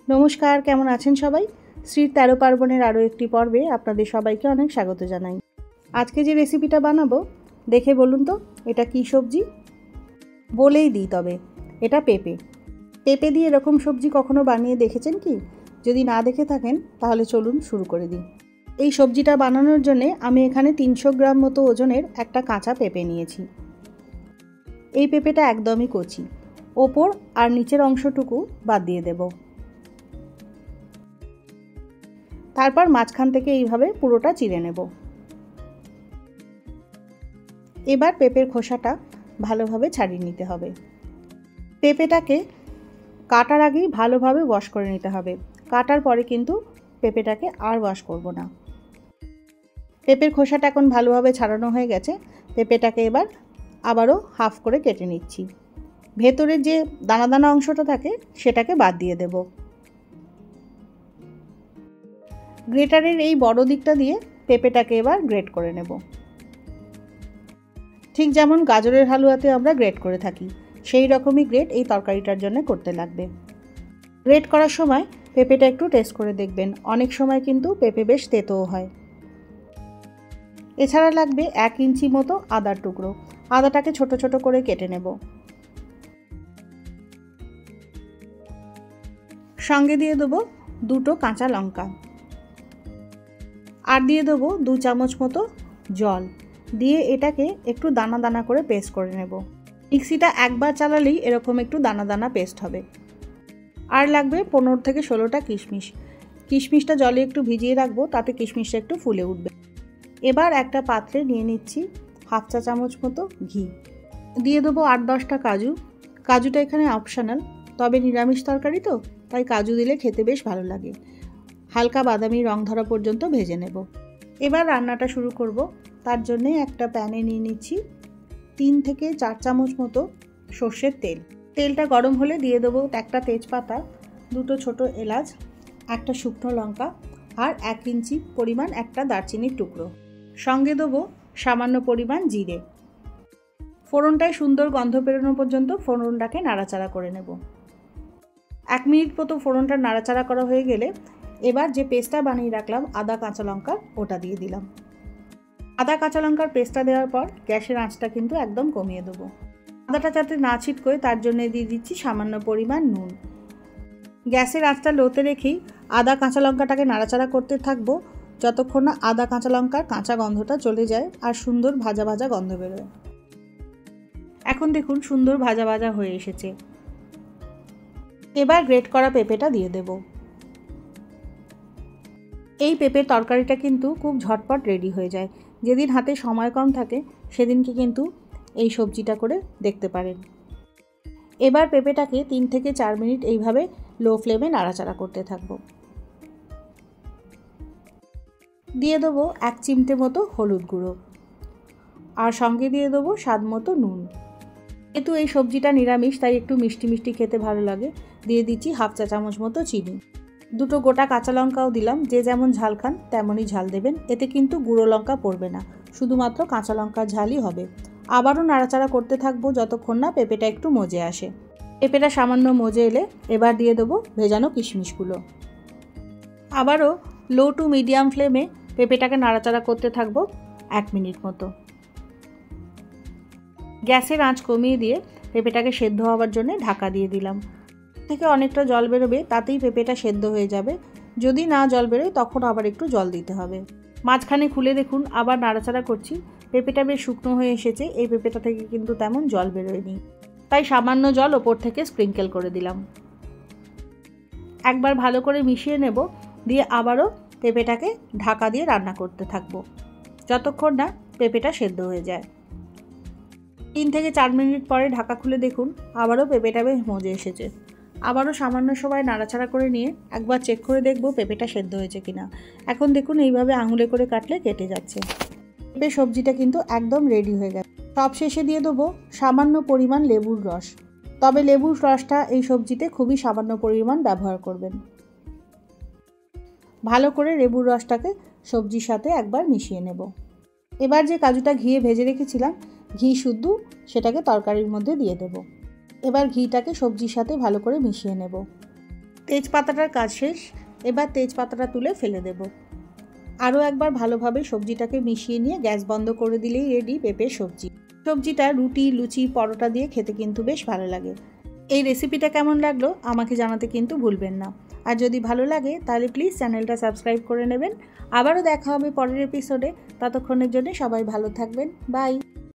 নমস্কার, কেমন আছেন সবাই? শ্রীর ১৩ পার্বণের আরও একটি পর্বে আপনাদের সবাইকে অনেক স্বাগত জানাই। আজকে যে রেসিপিটা বানাবো দেখে বলুন তো এটা কী সবজি? বলেই দিই তবে, এটা পেঁপে। পেঁপে দিয়ে এরকম সবজি কখনো বানিয়ে দেখেছেন কি? যদি না দেখে থাকেন তাহলে চলুন শুরু করে দিই। এই সবজিটা বানানোর জন্যে আমি এখানে ৩০০ গ্রাম মতো ওজনের একটা কাঁচা পেঁপে নিয়েছি। এই পেঁপেটা একদমই কচি, ওপর আর নিচের অংশটুকু বাদ দিয়ে দেব। তারপর মাঝখান থেকে এইভাবে পুরোটা চিড়ে নেব। এবার পেঁপের খোসাটা ভালোভাবে ছাড়িয়ে নিতে হবে। পেঁপেটাকে কাটার আগেই ভালোভাবে ওয়াশ করে নিতে হবে। কাটার পরে কিন্তু পেঁপেটাকে আর ওয়াশ করব না। পেঁপের খোসাটা এখন ভালোভাবে ছাড়ানো হয়ে গেছে। পেঁপেটাকে এবার আবারও হাফ করে কেটে নিচ্ছি। ভেতরের যে দানা দানা অংশটা থাকে সেটাকে বাদ দিয়ে দেব। গ্রেটারের এই বড় দিকটা দিয়ে পেঁপেটাকে এবার গ্রেট করে নেব, ঠিক যেমন গাজরের হালুয়াতে আমরা গ্রেট করে থাকি সেই রকমই গ্রেট এই তরকারিটার জন্য করতে লাগবে। গ্রেট করার সময় পেঁপেটা একটু টেস্ট করে দেখবেন, অনেক সময় কিন্তু পেঁপে বেশ তেতোও হয়। এছাড়া লাগবে 1 ইঞ্চি মতো আদার টুকরো। আদাটাকে ছোট ছোট করে কেটে নেব। সঙ্গে দিয়ে দেবো 2টো কাঁচা লঙ্কা, আর দিয়ে দেবো 2 চামচ মতো জল দিয়ে এটাকে একটু দানা দানা করে পেস্ট করে নেব। মিক্সিটা একবার চালালেই এরকম একটু দানা দানা পেস্ট হবে। আর লাগবে 15 থেকে 16টা কিশমিশ। কিশমিশটা জলে একটু ভিজিয়ে রাখবো, তাতে কিশমিশটা একটু ফুলে উঠবে। এবার একটা পাত্রে নিয়ে নিচ্ছি হাফ চা চামচ মতো ঘি, দিয়ে দেবো 8-10টা কাজু। কাজুটা এখানে অপশনাল, তবে নিরামিষ তরকারি তো তাই কাজু দিলে খেতে বেশ ভালো লাগে। হালকা বাদামি রং ধরা পর্যন্ত ভেজে নেব। এবার রান্নাটা শুরু করব। তার জন্যে একটা প্যানে নিয়ে নিচ্ছি 3 থেকে 4 চামচ মতো সর্ষের তেল। তেলটা গরম হলে দিয়ে দেবো একটা তেজপাতা, 2টো ছোটো এলাচ, একটা শুকনো লঙ্কা আর 1 ইঞ্চি পরিমাণ একটা দারচিনির টুকরো। সঙ্গে দেবো সামান্য পরিমাণ জিরে। ফোড়নটায় সুন্দর গন্ধ বেরোনো পর্যন্ত ফোড়নটাকে নাড়াচাড়া করে নেব। 1 মিনিট মতো ফোড়নটা নাড়াচাড়া করা হয়ে গেলে এবার যে পেস্টটা বানিয়ে রাখলাম আদা কাঁচা লঙ্কা, ওটা দিয়ে দিলাম। আদা কাঁচা লঙ্কার পেস্টটা দেওয়ার পর গ্যাসের আঁচটা কিন্তু একদম কমিয়ে দেবো। আদাটা যাতে না ছিটকোয় তার জন্য দিয়ে দিচ্ছি সামান্য পরিমাণ নুন। গ্যাসের আঁচটা লোতে রেখেই আদা কাঁচা লঙ্কাটাকে নাড়াচাড়া করতে থাকবো যতক্ষণ না আদা কাঁচা লঙ্কার কাঁচা গন্ধটা চলে যায় আর সুন্দর ভাজা ভাজা গন্ধ বেরোয়। এখন দেখুন সুন্দর ভাজা ভাজা হয়ে এসেছে। এবার গ্রেট করা পেঁপেটা দিয়ে দেব। এই পেঁপের তরকারিটা কিন্তু খুব ঝটপট রেডি হয়ে যায়। যেদিন হাতে সময় কম থাকে সেদিনকে কিন্তু এই সবজিটা করে দেখতে পারেন। এবার পেঁপেটাকে 3 থেকে 4 মিনিট এইভাবে লো ফ্লেমে নাড়াচাড়া করতে থাকবো। দিয়ে দেবো 1 চিমটে মতো হলুদ গুঁড়ো আর সঙ্গে দিয়ে দেবো স্বাদ মতো নুন। যেহেতু এই সবজিটা নিরামিষ তাই একটু মিষ্টি মিষ্টি খেতে ভালো লাগে, দিয়ে দিচ্ছি হাফ চা চামচ মতো চিনি। 2টো গোটা কাঁচা লঙ্কাও দিলাম, যে যেমন ঝাল খান তেমনই ঝাল দেবেন। এতে কিন্তু গুঁড়ো লঙ্কা পড়বে না, শুধুমাত্র কাঁচা লঙ্কার ঝালই হবে। আবারও নাড়াচাড়া করতে থাকবো যতক্ষণ না পেঁপেটা একটু মজে আসে। পেঁপেটা সামান্য মজে এলে এবার দিয়ে দেবো ভেজানো কিশমিশগুলো। আবারও লো টু মিডিয়াম ফ্লেমে পেঁপেটাকে নাড়াচাড়া করতে থাকবো 1 মিনিট মতো। গ্যাসের আঁচ কমিয়ে দিয়ে পেঁপেটাকে সেদ্ধ হওয়ার জন্য ঢাকা দিয়ে দিলাম। থেকে অনেকটা জল বেরোবে, তাতেই পেঁপেটা সেদ্ধ হয়ে যাবে। যদি না জল বেরোয় তখন আবার একটু জল দিতে হবে। মাঝখানে খুলে দেখুন আবার নাড়াচাড়া করছি, পেঁপেটা বেশ শুকনো হয়ে এসেছে। এই পেঁপেটা থেকে কিন্তু তেমন জল বেরোয়নি, তাই সামান্য জল ওপর থেকে স্প্রিঙ্কেল করে দিলাম। একবার ভালো করে মিশিয়ে নেব, দিয়ে আবারও পেঁপেটাকে ঢাকা দিয়ে রান্না করতে থাকবো যতক্ষণ না পেঁপেটা সেদ্ধ হয়ে যায়। 3 থেকে 4 মিনিট পরে ঢাকা খুলে দেখুন আবারও পেঁপেটা বেশ মজে এসেছে। আবারও সামান্য সময় নাড়াচাড়া করে নিয়ে একবার চেক করে দেখব পেঁপেটা সেদ্ধ হয়েছে কিনা। এখন দেখুন এইভাবে আঙুলে করে কাটলে কেটে যাচ্ছে। পেঁপে সবজিটা কিন্তু একদম রেডি হয়ে গেছে। সব শেষে দিয়ে দেবো সামান্য পরিমাণ লেবুর রস, তবে লেবুর রসটা এই সবজিতে খুবই সামান্য পরিমাণ ব্যবহার করবেন। ভালো করে লেবুর রসটাকে সবজির সাথে একবার মিশিয়ে নেব। এবার যে কাজুটা ঘিয়ে ভেজে রেখেছিলাম ঘি শুদ্ধ সেটাকে তরকারির মধ্যে দিয়ে দেব। এবার ঘিটাকে সবজির সাথে ভালো করে মিশিয়ে নেব। তেজপাতাটার কাজ শেষ। এবার তেজপাতাটা তুলে ফেলে দেব। আরও একবার ভালোভাবে সবজিটাকে মিশিয়ে নিয়ে গ্যাস বন্ধ করে দিলেই রেডি পেঁপের সবজি। সবজিটা রুটি, লুচি, পরোটা দিয়ে খেতে কিন্তু বেশ ভালো লাগে। এই রেসিপিটা কেমন লাগলো আমাকে জানাতে কিন্তু ভুলবেন না। আর যদি ভালো লাগে তাহলে প্লিজ চ্যানেলটা সাবস্ক্রাইব করে নেবেন। আবারও দেখা হবে পরের এপিসোডে। ততক্ষণের জন্য সবাই ভালো থাকবেন। বাই।